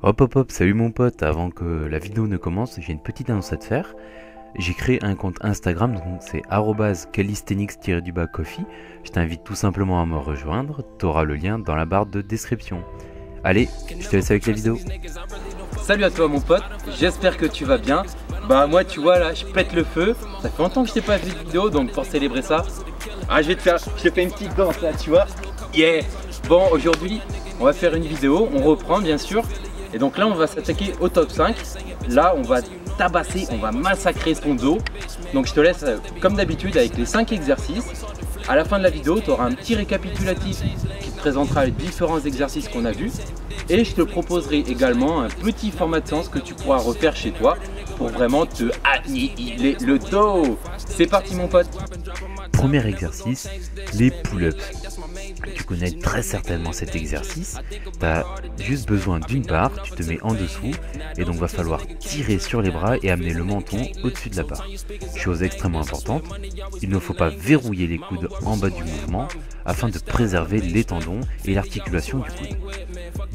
Hop hop hop, salut mon pote, avant que la vidéo ne commence, j'ai une petite annonce à te faire. J'ai créé un compte Instagram, donc c'est @calisthenics-coffee. Je t'invite tout simplement à me rejoindre, tu auras le lien dans la barre de description. Allez, je te laisse avec la vidéo. Salut à toi mon pote, j'espère que tu vas bien. Bah moi tu vois là, je pète le feu. Ça fait longtemps que je t'ai pas fait de vidéo, donc pour célébrer ça, je te fais une petite danse là, tu vois. Yeah. Bon, aujourd'hui, on va faire une vidéo, on reprend bien sûr. Et donc là, on va s'attaquer au top 5. Là, on va tabasser, on va massacrer ton dos. Donc je te laisse comme d'habitude avec les 5 exercices. À la fin de la vidéo, tu auras un petit récapitulatif qui te présentera les différents exercices qu'on a vus. Et je te proposerai également un petit format de séance que tu pourras refaire chez toi pour vraiment te annihiler le dos. C'est parti mon pote. Premier exercice, les pull-ups. Tu connais très certainement cet exercice. Tu as juste besoin d'une barre, tu te mets en dessous et donc va falloir tirer sur les bras et amener le menton au-dessus de la barre. Chose extrêmement importante, il ne faut pas verrouiller les coudes en bas du mouvement afin de préserver les tendons et l'articulation du coude.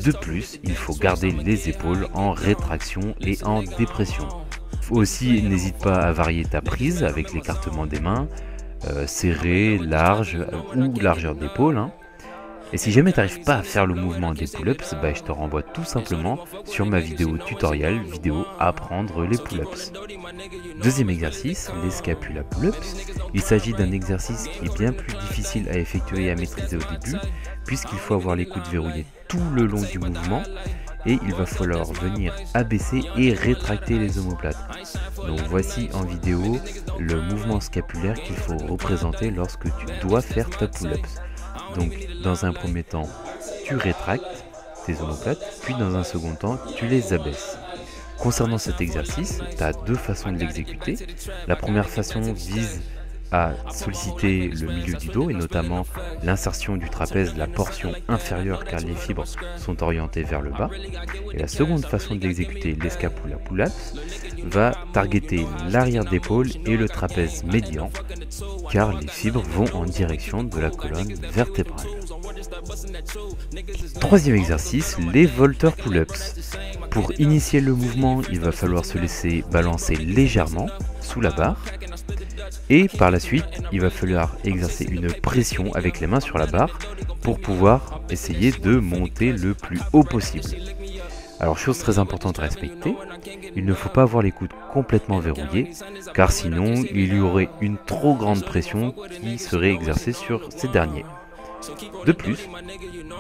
De plus, il faut garder les épaules en rétraction et en dépression. Aussi, n'hésite pas à varier ta prise avec l'écartement des mains, serré, large ou largeur d'épaule. Et si jamais tu n'arrives pas à faire le mouvement des pull-ups, je te renvoie tout simplement sur ma vidéo tutoriel, vidéo apprendre les pull-ups. Deuxième exercice, les scapula pull-ups. Il s'agit d'un exercice qui est bien plus difficile à effectuer et à maîtriser au début, puisqu'il faut avoir les coudes verrouillés tout le long du mouvement, et il va falloir venir abaisser et rétracter les omoplates. Donc voici en vidéo le mouvement scapulaire qu'il faut représenter lorsque tu dois faire ta pull-ups. Donc dans un premier temps, tu rétractes tes omoplates, puis dans un second temps, tu les abaisses. Concernant cet exercice, tu as deux façons de l'exécuter. La première façon vise à solliciter le milieu du dos et notamment l'insertion du trapèze de la portion inférieure car les fibres sont orientées vers le bas. Et la seconde façon d'exécuter les scapula pull-ups va targeter l'arrière d'épaule et le trapèze médian car les fibres vont en direction de la colonne vertébrale. Troisième exercice, les volteurs pull-ups. Pour initier le mouvement, il va falloir se laisser balancer légèrement sous la barre. Et par la suite, il va falloir exercer une pression avec les mains sur la barre pour pouvoir essayer de monter le plus haut possible. Alors chose très importante à respecter, il ne faut pas avoir les coudes complètement verrouillés car sinon il y aurait une trop grande pression qui serait exercée sur ces derniers. De plus,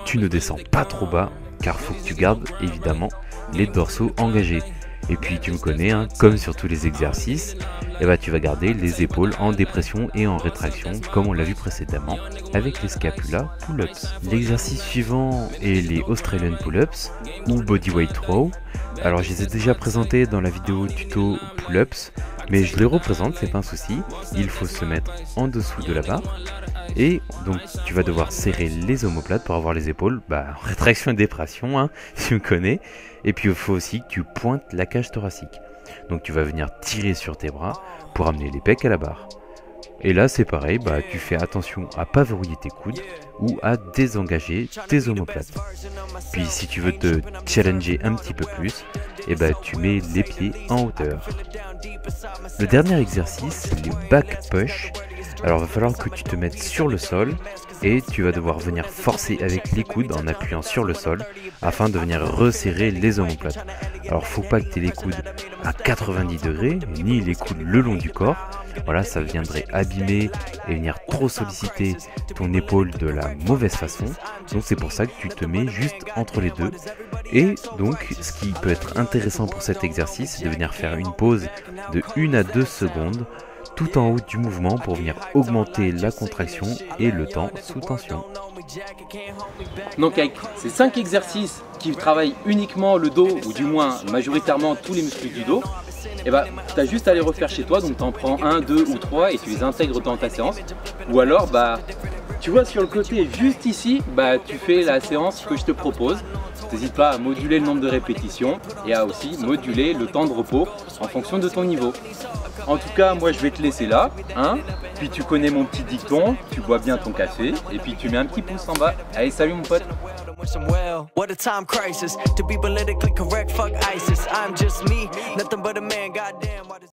tu ne descends pas trop bas car il faut que tu gardes évidemment les dorsaux engagés. Et puis tu me connais, comme sur tous les exercices, tu vas garder les épaules en dépression et en rétraction comme on l'a vu précédemment avec les scapula pull-ups. L'exercice suivant est les Australian pull-ups ou bodyweight row. Alors je les ai déjà présentés dans la vidéo tuto pull-ups, mais je les représente, c'est pas un souci. Il faut se mettre en dessous de la barre. Et donc tu vas devoir serrer les omoplates pour avoir les épaules, rétraction et dépression, tu me connais. Et puis il faut aussi que tu pointes la cage thoracique. Donc tu vas venir tirer sur tes bras pour amener les pecs à la barre. Et là c'est pareil, tu fais attention à pas verrouiller tes coudes ou à désengager tes omoplates. Puis si tu veux te challenger un petit peu plus, tu mets les pieds en hauteur. Le dernier exercice, les back push. Alors il va falloir que tu te mettes sur le sol et tu vas devoir venir forcer avec les coudes en appuyant sur le sol afin de venir resserrer les omoplates. Alors faut pas que tu aies les coudes à 90 degrés ni les coudes le long du corps. Voilà, ça viendrait abîmer et venir trop solliciter ton épaule de la mauvaise façon. Donc c'est pour ça que tu te mets juste entre les deux. Et donc ce qui peut être intéressant pour cet exercice, c'est de venir faire une pause de 1 à 2 secondes tout en haut du mouvement pour venir augmenter la contraction et le temps sous tension. Donc avec ces 5 exercices qui travaillent uniquement le dos ou du moins majoritairement tous les muscles du dos, tu as juste à les refaire chez toi, donc tu en prends 1, 2 ou 3 et tu les intègres dans ta séance. Ou alors tu vois sur le côté juste ici, tu fais la séance que je te propose. N'hésite pas à moduler le nombre de répétitions et à aussi moduler le temps de repos en fonction de ton niveau. En tout cas, moi je vais te laisser là, puis tu connais mon petit dicton, tu bois bien ton café et puis tu mets un petit pouce en bas. Allez, salut mon pote! Well, what a time crisis to be politically correct. Fuck ISIS. I'm just me, nothing but a man. Goddamn.